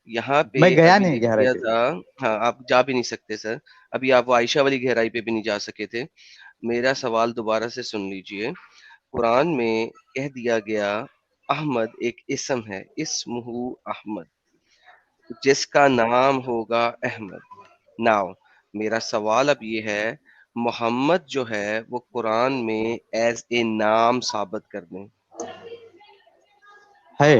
یہاں پہ میں گیا نہیں گہرائی تھا, ہاں آپ جا بھی نہیں سکتے سر. ابھی آپ عائشہ والی گہرائی پہ بھی نہیں جا سکے تھے. میرا سوال دوبارہ سے سن لیجئے. قرآن میں کہہ دیا گیا احمد ایک اسم ہے, اسمہ احمد, جس کا نام ہوگا احمد. नाउ मेरा सवाल अब ये है, मोहम्मद जो है वो कुरान में एज ए नाम साबित कर दें है,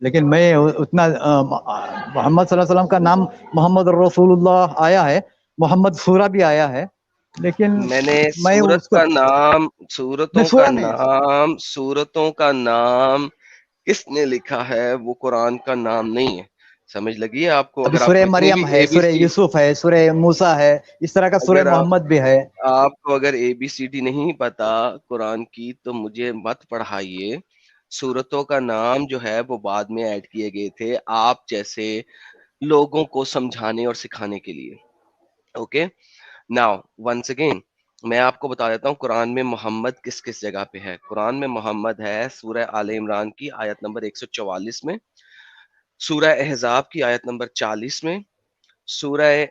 लेकिन मैं उतना मोहम्मद सल्लल्लाहु अलैहि वसल्लम का नाम मोहम्मद रसूलुल्लाह आया है, मोहम्मद सूरा भी आया है, लेकिन मैंने सूरत का नाम, सूरतों का नाम किसने लिखा है वो कुरान का नाम नहीं है। समझ लगी है आपको? अगर सूरह मरियम है, सूरह यूसुफ है, सूरह मूसा है, इस तरह का सूरह मोहम्मद भी है। आपको अगर ABCD नहीं पता कुरान की तो मुझे मत पढ़ाइए। सूरतों का नाम जो है वो बाद में ऐड किए गए थे आप जैसे लोगों को समझाने और सिखाने के लिए। ओके, नाउ वंस अगेन मैं आपको बता देता हूँ कुरान में मोहम्मद किस किस जगह पे है। कुरान में मोहम्मद है सूरह आले इमरान की आयत नंबर 144 में, सूरह अहज़ाब की आयत नंबर 40 में, सूरह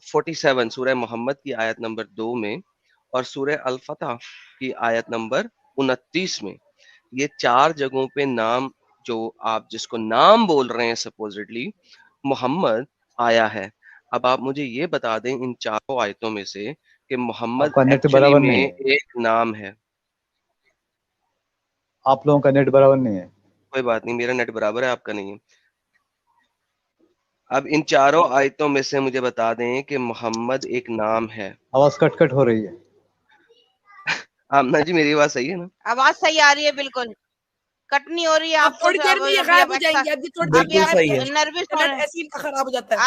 47 सूरह मोहम्मद की आयत नंबर 2 में, और सूरह अल फतह की आयत नंबर 29 में। ये 4 जगहों पे नाम जो आप जिसको नाम बोल रहे हैं सपोजिटली मोहम्मद आया है। अब आप मुझे ये बता दें इन चारों आयतों में से कि मोहम्मद एक्चुअली में एक नाम है। आप लोगों का नेट बराबर नहीं है। कोई बात नहीं, मेरा नेट बराबर है, आपका नहीं है। अब इन चारों आयतों में से मुझे बता दें कि मोहम्मद एक नाम है। आवाज कट कट हो रही है। आमना जी मेरी आवाज सही है ना? आवाज सही आ रही है, बिल्कुल कट नहीं हो रही है। आप थोड़ी देर में ये गायब हो जाएंगे। अभी आप नर्वस हो रहे हैं, ऐसे ही खराब हो जाता है।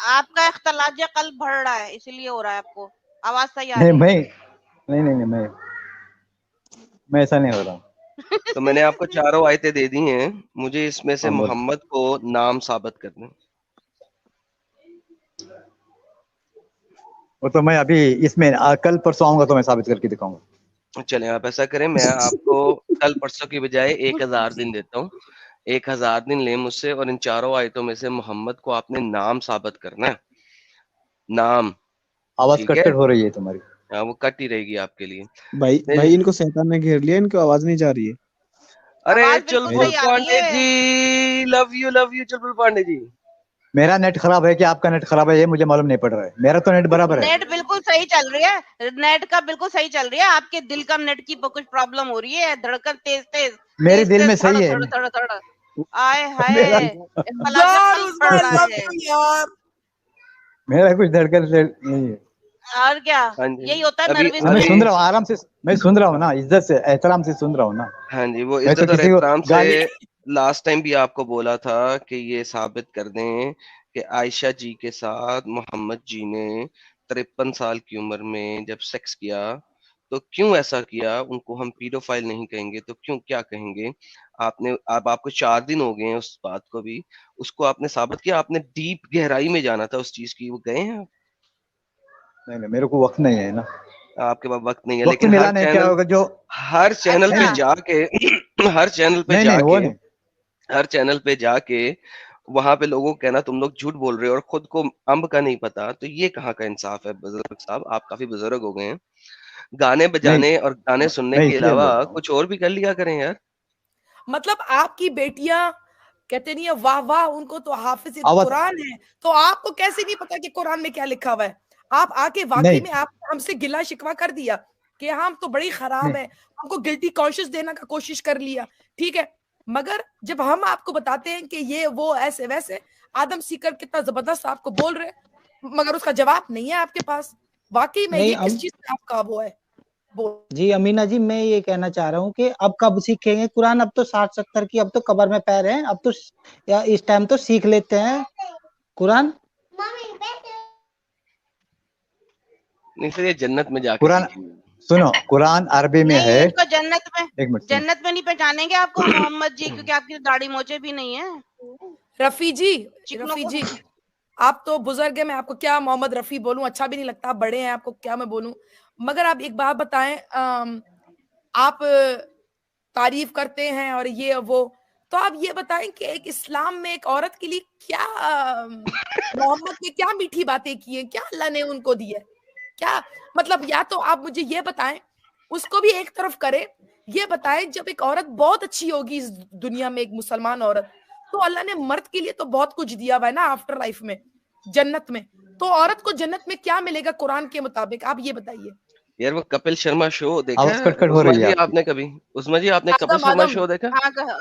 आपका इख्तिलाज कल्ब बढ़ रहा है, इसलिए हो रहा है। आपको आवाज सही आ रही है? नहीं, मैं ऐसा नहीं हो रहा। तो मैंने आपको चारों आयतें दे दी हैं, मुझे इसमें से मोहम्मद को नाम साबित करना। वो तो मैं अभी इसमें कल परसों आऊंगा तो मैं साबित करके दिखाऊंगा। चलें, आप ऐसा करें, मैं आपको कल परसों की बजाय 1000 दिन देता हूँ। 1000 दिन ले मुझसे और इन चारों आयतों में से मोहम्मद को आपने नाम साबित करना है। नाम। आवाज कट कट हो रही है तुम्हारी। हाँ, वो कट ही रहेगी आपके लिए। भाई इनको शैतान ने घेर लिया, इनको आवाज नहीं जा रही है। अरे चुलबुल पांडे जी, लव यू चुलबुल पांडे जी। मेरा नेट खराब है कि आपका नेट खराब है ये मुझे मालूम नहीं पड़ रहा है। मेरा तो नेट बराबर है। नेट बिल्कुल सही चल रही है, नेट का बिल्कुल सही चल रही है। आपके दिल का नेट की कुछ प्रॉब्लम हो रही है, धड़कन तेज मेरे दिल में सही है। आए हाय, मेरा कुछ धड़कन नहीं है। और क्या यही होता है नर्वस। मैं सुन रहा हूँ आराम से, मैं सुन रहा हूँ ना, इज्जत से एहतराम से सुन रहा हूँ ना। हाँ जी, वो इज्जत और एहतराम से लास्ट टाइम भी आपको बोला था कि ये साबित कर दें कि आयशा जी के साथ मोहम्मद जी ने 53 साल की उम्र में जब सेक्स किया तो क्यों ऐसा किया। उनको हम पीडोफाइल नहीं कहेंगे तो क्यों क्या कहेंगे। आपको 4 दिन हो गए हैं उस बात को भी, उसको आपने साबित किया। आपने डीप गहराई में जाना था उस चीज की, वो गए हैं। नहीं, मेरे को वक्त नहीं है ना। आपके पास वक्त नहीं है, लेकिन हर चैनल पे जाके वहां पे लोगों को कहना तुम लोग झूठ बोल रहे हो और खुद को अंब का नहीं पता, तो ये कहाँ का इंसाफ है। बुजुर्ग साहब, आप काफी बुजुर्ग हो गए हैं, गाने बजाने और गाने सुनने के अलावा कुछ और भी कर लिया करें यार। मतलब आपकी बेटियां कहते नहीं है वाह वाह उनको तो हाफिज कुरान है, तो आपको कैसे नहीं पता कि कुरान में क्या लिखा हुआ है। आप आके वाकई में आप हमसे गिला शिकवा कर दिया कि हम तो बड़ी खराब है, हमको गिल्टी कॉन्शियस देने का कोशिश कर लिया, ठीक है। मगर जब हम आपको बताते हैं कि ये वो ऐसे वैसे, आदम सीकर कितना जबरदस्त आपको बोल रहे, मगर उसका जवाब नहीं है आपके पास। वाकई में ये किस चीज से आपका वो है जी। अमीना जी, मैं ये कहना चाह रहा हूँ कि अब कब सीखेंगे कुरान। अब तो 60-70 की अब तो कब्र में पैर हैं, अब तो या इस टाइम तो सीख लेते हैं कुरान। नहीं सर, ये जन्नत में जाके कुरान सुनो, कुरान अरबी में है। इनको जन्नत में नहीं पहचानेंगे आपको मोहम्मद जी, क्योंकि आपकी दाढ़ी मोचे भी नहीं है। रफी जी आप तो बुजुर्ग है, मैं आपको क्या मोहम्मद रफी बोलूं, अच्छा भी नहीं लगता, आप बड़े हैं, आपको क्या मैं बोलूं। मगर आप एक बात बताएं, आप तारीफ करते हैं और ये वो, तो आप ये बताएं कि एक इस्लाम में एक औरत के लिए क्या मोहम्मद ने क्या मीठी बातें की है, क्या अल्लाह ने उनको दी है, क्या मतलब। या तो आप मुझे ये बताएं, उसको भी एक तरफ करें, ये बताएं जब एक औरत बहुत अच्छी होगी इस दुनिया में, एक मुसलमान औरत, तो अल्लाह ने मर्द के लिए तो बहुत कुछ दिया हुआ है ना आफ्टर लाइफ में, जन्नत में। तो औरत को जन्नत में क्या मिलेगा कुरान के मुताबिक, आप ये बताइए। यार वो कपिल शर्मा शो देखा है उस्मा जी आपने कभी? उस्मा जी आपने कपिल शर्मा शो देखा?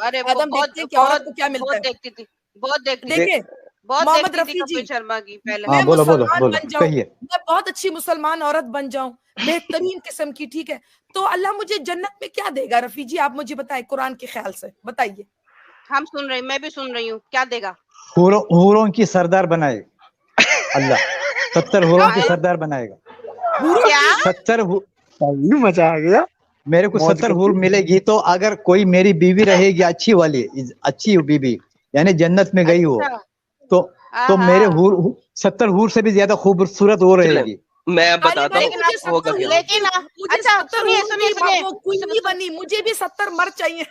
अरे वो बहुत क्या मिलता है, देखती थी, बहुत देखती थी। देखिए मोहम्मद रफी जी, शर्मा की पहले मैं मुसलमान बन जाऊं, मैं बहुत अच्छी मुसलमान औरत बन जाऊं, बेहतरीन किस्म की, ठीक है, तो अल्लाह मुझे जन्नत में क्या देगा? रफी जी आप मुझे बताएं कुरान के ख्याल से, बताइए। हम सुन रहे, मैं भी सुन रही हूँ, क्या देगा? हूरों की सरदार बनाएगा अल्लाह, 70 हूरों की सरदार बनाएगा। क्या 70 मजा आ गया। मेरे को 70 हूर मिलेगी, तो अगर कोई मेरी बीवी रहेगी अच्छी वाली, अच्छी बीवी, यानी जन्नत में गई हो, तो मेरे हूर 70 हूर से भी ज्यादा खूबसूरत हो रहेगी। मैं अब बताता हूँ, लेकिन अच्छा सुनिए सुनिए सुनिए, कोई नहीं बनी, मुझे भी 70 मर्द चाहिए।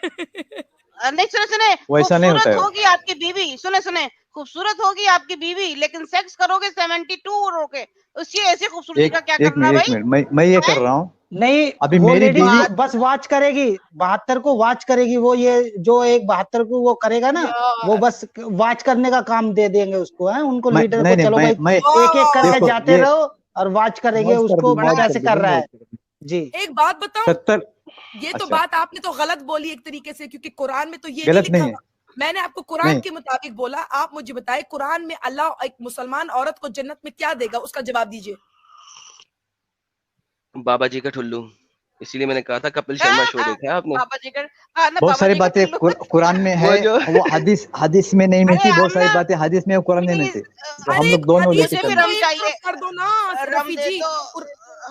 नहीं सुने, वैसा नहीं होता है। होगी आपकी बीवी, सुने, खूबसूरत होगी आपकी बीवी, लेकिन सेक्स करोगे 72 रोके, उसकी ऐसी खूबसूरती का क्या करना भाई? एक मिनट, मैं ये कर रहा हूँ। नहीं, अभी वो मेरी बीवी बस वॉच करेगी, 72 को वॉच करेगी, वो ये जो एक 72 को वो करेगा ना, वो बस वॉच करने का काम दे देंगे उसको, है उनको, लीडर को, चलो भाई एक एक करके जाते रहो और वॉच करेंगे उसको कैसे कर रहा है। जी एक बात बताओ, 70 ये तो बात आपने तो गलत बोली एक तरीके से, क्योंकि कुरान में तो ये गलत नहीं है। लिखा। मैंने आपको कुरान के मुताबिक बोला, आप मुझे बताएं कुरान में अल्लाह एक मुसलमान औरत को जन्नत में क्या देगा, उसका जवाब दीजिए। बाबा जी का ठुल्लू, इसीलिए मैंने कहा था कपिल शर्मा शो देखा है आपने? बाबा जी का बहुत सारी बातें कुरान में है, वो हदीस में नहीं मिलती, बहुत सारी बातें हदीस में कुरान में मिलती, तो हम लोग दोनों लेके चलते हैं। कर दो ना रफी जी,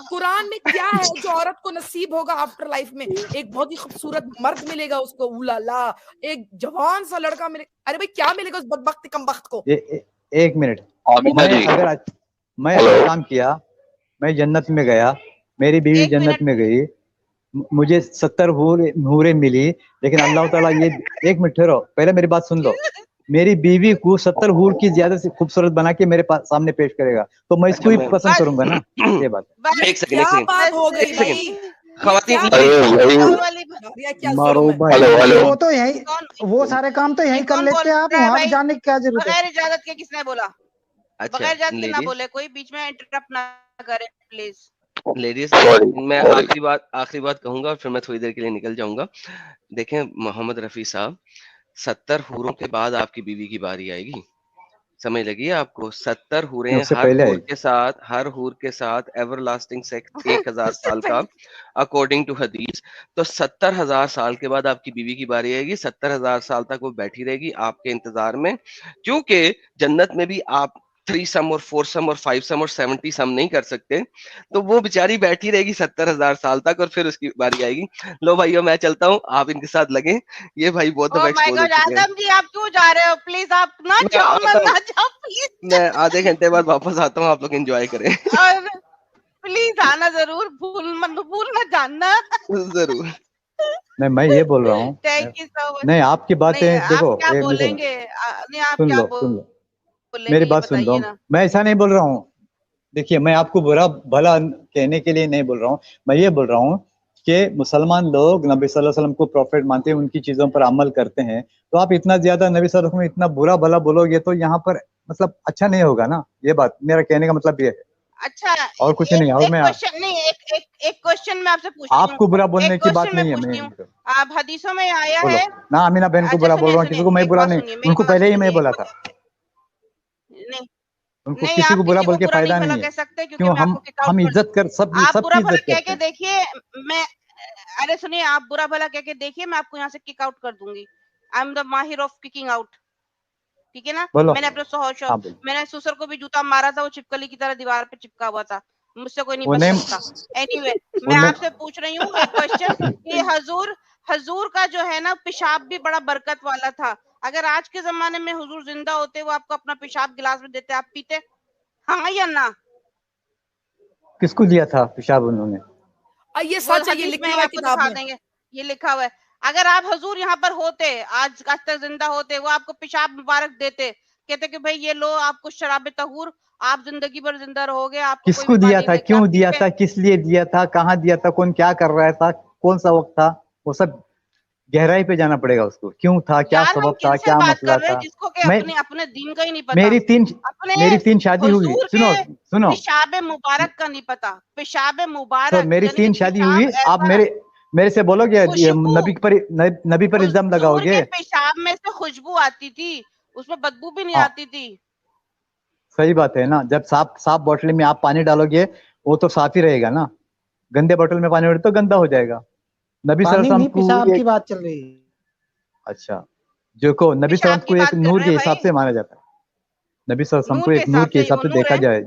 कुरान में क्या है जो औरत को नसीब होगा आफ्टर लाइफ में? एक बहुत ही खूबसूरत मर्द मिलेगा उसको, उलाला, एक जवान सा लड़का मिले, अरे भाई क्या मिलेगा उस बदबख्त कमबख्त को? एक मिनट, मैं अगर काम किया, मैं जन्नत में गया, मेरी बीवी जन्नत में गई, मुझे 70 हूरें मिली, लेकिन अल्लाह ताला ये, एक मिनट ठहरो, पहले मेरी बात सुन लो, मेरी बीवी को 70 हूर की ज्यादा से खूबसूरत बना के मेरे पास सामने पेश करेगा, तो मैं इसको ही पसंद करूंगा ना। ये बात एक सेकंड हो गई भाई, वो तो यही, वो सारे काम तो यही कर लेते हैं, आप वहां जाने की क्या जरूरत है? बगैर इजाजत के किसने बोला? बगैर इजाजत के ना बोले, कोई बीच में इंटरप्ट ना करे प्लीज। लेडीज, मैं आखिरी बात कहूंगा और फिर मैं थोड़ी देर के लिए निकल जाऊंगा। देखें मोहम्मद रफी साहब, 70 हूरों के बाद आपकी बीवी की बारी आएगी, समझ लगी आपको? 70 हूरें, हर हूर के साथ एवरलास्टिंग सेक्स 1000 साल का अकॉर्डिंग टू हदीस। तो 70,000 साल के बाद आपकी बीवी की बारी आएगी, 70,000 साल तक वो बैठी रहेगी आपके इंतजार में, क्योंकि जन्नत में भी आप 3 सम और 4 सम और 5 सम और 70 सम नहीं कर सकते, तो वो बेचारी बैठी रहेगी 70,000 साल तक और फिर उसकी बारी आएगी। लो भाइयों मैं चलता हूँ, आप इनके साथ लगे, ये भाई बहुत आदम जी आप क्यों जा रहे हो? प्लीज आप ना जाओ प्लीज, मैं आधे घंटे बाद वापस आता हूँ, आप लोग एंजॉय करें। प्लीज आना जरूर, भूल मत जाना जरूर। मैं ये बोल रहा हूँ, नहीं आपकी बातें देखो, क्या बोलेंगे? सुन लो, मेरी बात सुन लो, मैं ऐसा नहीं बोल रहा हूँ, देखिए मैं आपको बुरा भला कहने के लिए नहीं बोल रहा हूँ, मैं ये बोल रहा हूँ कि मुसलमान लोग नबी सल्लल्लाहु अलैहि वसल्लम को प्रॉफिट मानते हैं, उनकी चीजों पर अमल करते हैं, तो आप इतना ज्यादा नबी सल्लल्लाहु अलैहि वसल्लम इतना बुरा भला बोलोगे तो यहाँ पर मतलब अच्छा नहीं होगा ना। ये बात मेरा कहने का मतलब ये है। अच्छा, और कुछ नहीं। और मैं एक क्वेश्चन मैं आपसे पूछती हूँ, आपको बुरा बोलने की बात नहीं है, मैं आप हदीसों में आया है ना, अमीना बहन को बुरा बोल रहा हूँ, किसी को मैं बुरा नहीं, उनको पहले ही मैं बोला था, उनको किसी को बुरा बोल के फायदा नहीं है, क्यों हम इज्जत कर सब की इज्जत करते हैं। देखिए मैं, अरे सुनिए, आप बुरा भला कह के देखिए, मैं आपको यहाँ से किक आउट कर दूंगी। आई एम द माहिर ऑफ किकिंग आउट, ठीक है ना? मैंने अपने मैंने सुसर को भी जूता मारा था, वो छिपकली की तरह दीवार पे चिपका हुआ था, मुझसे कोई नहीं बच सकता। एनीवे, मैं आपसे पूछ रही हूँ एक क्वेश्चन, ये हजूर का जो है ना पेशाब भी बड़ा बरकत वाला था। अगर आज के जमाने में हुजूर जिंदा होते, वो आपको अपना पेशाब गिलास में देते, आप पीते? हाँ या ना? किसको दिया था पेशाब उन्होंने? ये सच है, ये लिखा हुआ है किताब में, देंगे, ये लिखा हुआ है। अगर आप हुजूर यहाँ पर होते, आज तक जिंदा होते, वो आपको पेशाब मुबारक देते, कहते कि भाई ये लो आपको शराब तहूर, आप जिंदगी भर जिंदा रहोगे। आपको किसको दिया था, क्यों दिया था, किस लिए दिया था, कहाँ दिया था, कौन क्या कर रहा था, कौन सा वक्त था, वो सब गहराई पे जाना पड़ेगा उसको, क्यों था, क्या सबब था, क्या मसला था। जिसको कि अपने दीन का ही नहीं पता, मेरी तीन शादी हुई, सुनो पेशाब मुबारक का नहीं पता, पेशाब मुबारक, मेरी 3 शादी हुई, आप मेरे से बोलोगे नबी पर इल्जाम लगाओगे। पेशाब में से खुशबू आती थी, उसमें बदबू भी नहीं आती थी। सही बात है ना, जब साफ बोतल में आप पानी डालोगे वो तो साफ ही रहेगा ना, गंदे बोतल में पानी डालो तो गंदा हो जाएगा। नबी सल्लल्लाहु पेशाब की बात चल रही है। अच्छा, जो को नबी सल्लल्लाहु को एक नूर के हिसाब से माना जाता है, नबी सल्लल्लाहु को एक नूर के हिसाब से देखा जाता है।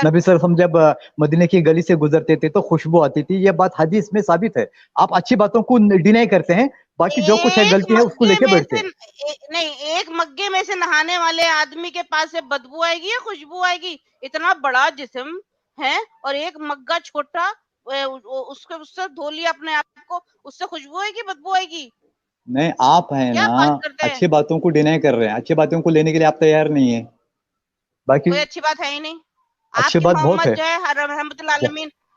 नबी सल्लल्लाहु जब मदीने की गली से गुजरते थे तो खुशबू आती थी, ये बात हदीस में साबित है। आप अच्छी बातों को डिनाई करते हैं, बाकी जो कुछ है गलती है उसको लेके बैठते हैं। नहीं, एक मग्गे में से नहाने वाले आदमी के पास से बदबू आएगी या खुशबू आएगी? इतना बड़ा जिस्म है और एक मग्गा छोटा, उससे धो लिया अपने आप को, उससे खुशबू आएगी, बदबू आएगी? नहीं, आप हैं ना अच्छी बातों को डिनाई कर रहे हैं, अच्छी बातों को लेने के लिए आप तैयार नहीं है। बाकी कोई अच्छी बात है ही नहीं। अच्छी बात बहुत है,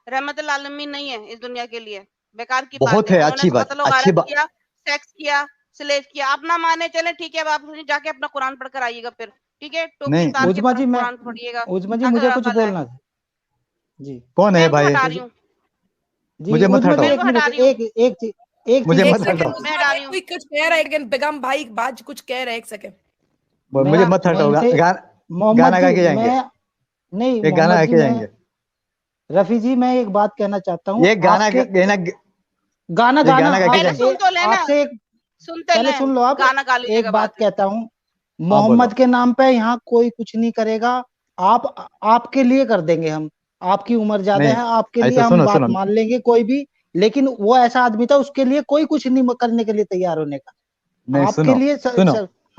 रहमतुल आलमीन नहीं है इस दुनिया के लिए, बेकार की बहुत है। अच्छी बात, सेक्स किया, स्लेव किया, आप ना माने चले ठीक है, आप जाके अपना कुरान पढ़कर आइएगा फिर, ठीक है? नहीं उजमा जी, उजमा जी मुझे कुछ बोलना था जी। कौन है भाई? मुझे मत हटाओ, एक मुझे मत हटाओ। कोई कुछ कह रहा है लेकिन बेगम भाई बाज कुछ कह रहे हैं, 1 सेकंड मुझे मत हटाओ। गाना गा के जाएंगे, नहीं एक गाना गा के जाएंगे। रफी जी मैं एक बात कहना चाहता हूँ, ये गाना गा के आपसे पहले सुन लो आप। एक बात कहता हूँ, मोहम्मद के नाम पे यहाँ कोई कुछ नहीं करेगा, आपके लिए कर देंगे हम, आपकी उम्र ज्यादा है, आपके लिए हम बात मान लेंगे कोई भी, लेकिन वो ऐसा आदमी था उसके लिए कोई कुछ नहीं करने के लिए तैयार होने का। आपके लिए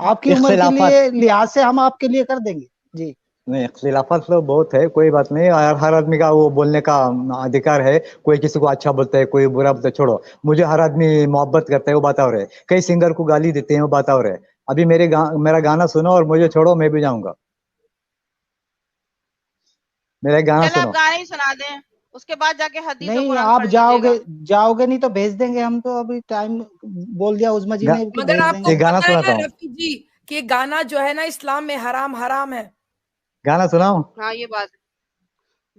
आपकी उम्र के लिए लिहाज से हम आपके लिए कर देंगे जी। नहीं, खिलाफत तो बहुत है, कोई बात नहीं, हर आदमी का वो बोलने का अधिकार है, कोई किसी को अच्छा बोलता है, कोई बुरा बोलता है, छोड़ो। मुझे हर आदमी मोहब्बत करता है वो बात और है, कई सिंगर को गाली देते हैं वो बात और है। अभी मेरा गाना सुनो और मुझे छोड़ो, मैं भी जाऊंगा। मेरा गाना सुनो, गाना ही सुना दें, उसके बाद जाके हदीस नहीं आप जाओगे नहीं तो भेज देंगे हम, तो अभी टाइम बोल दिया उजमा जी ने। मगर आपको गाना सुनाता हूं रफी जी कि गाना जो है ना इस्लाम में हराम है। गाना सुनाओ। हाँ ये बात,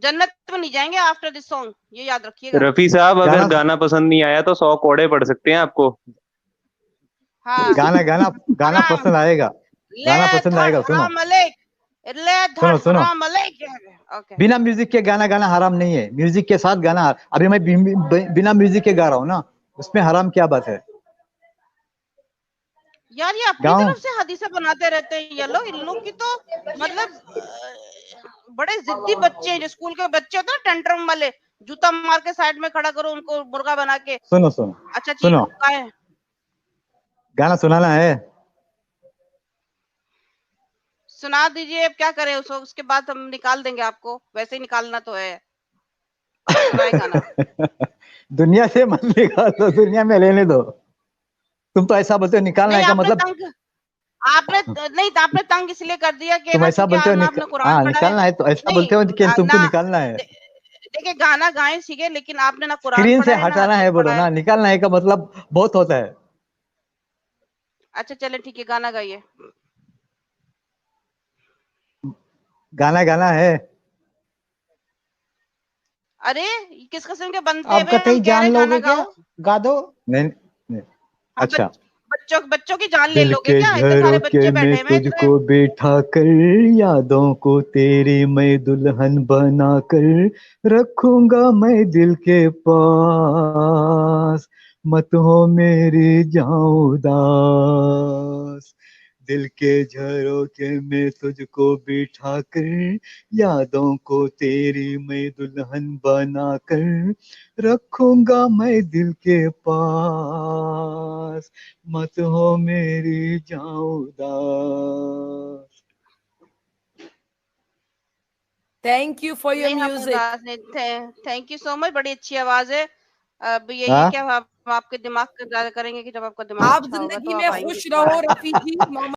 जन्नत में नहीं जाएंगे आफ्टर दिस सॉन्ग, ये याद रखिएगा। रफी साहब अगर गाना पसंद नहीं आया तो 100 कोड़े पड़ सकते हैं आपको। हाँ गाना पसंद आएगा, गाना पसंद आएगा। सुनो बिना म्यूजिक के गाना हराम नहीं है, म्यूजिक के साथ गाना। अभी मैं बिना म्यूजिक के गा रहा हूँ ना, उसमें हराम क्या बात है यार? ये अपनी तरफ से हदीसें बनाते रहते हैं ये लोग, इन लोग की तो मतलब बड़े जिद्दी बच्चे हैं, जो स्कूल के बच्चे होते हैं टेंट्रम वाले, जूता मार के साइड में खड़ा करो उनको मुर्गा बना के। सुनो अच्छा सुनो, गाना सुनाना है, सुना दीजिए। अब क्या करें उसके बाद हम निकाल देंगे आपको, वैसे ही निकालना तो है। दुनिया से मत निकालो, दुनिया में लेने दो। तुम तो ऐसा बोलते हो निकालना है का मतलब आपने तंग इसलिए कर दिया कि तुम ऐसा बोलते हो निकालना है, तो ऐसा बोलते हो कि तुमको निकालना है। देखिए गाना गाएं सीखे, लेकिन आपने ना कुरान स्क्रीन से हटाना है बोलो ना, निकालना है का मतलब बहुत होता है। अच्छा चले ठीक है, गाना गाइए। गाना है। अरे किस किस्म के बनते हैं? आप कतई जान लोगे क्या? गा दो। नहीं अच्छा, बच्चों की जान ले लोगे क्या? इतने सारे बच्चे बैठे हैं, तुझको बिठा कर यादों को तेरी मैं दुल्हन बना कर रखूंगा मैं दिल के पास, मत हो मेरी जाऊं उदास, दिल के झरोखे में तुझको बिठा कर यादों को तेरी मैं दुल्हन बना कर रखूंगा मैं दिल के पास, मत हो मेरी जाऊं उदास। Thank you for your music, thank you so much, बड़ी अच्छी आवाज है। अब यही है कि हम आपके दिमाग का ज्यादा करेंगे कि जब आपका दिमाग आप जिंदगी में खुश रहो रफी जी।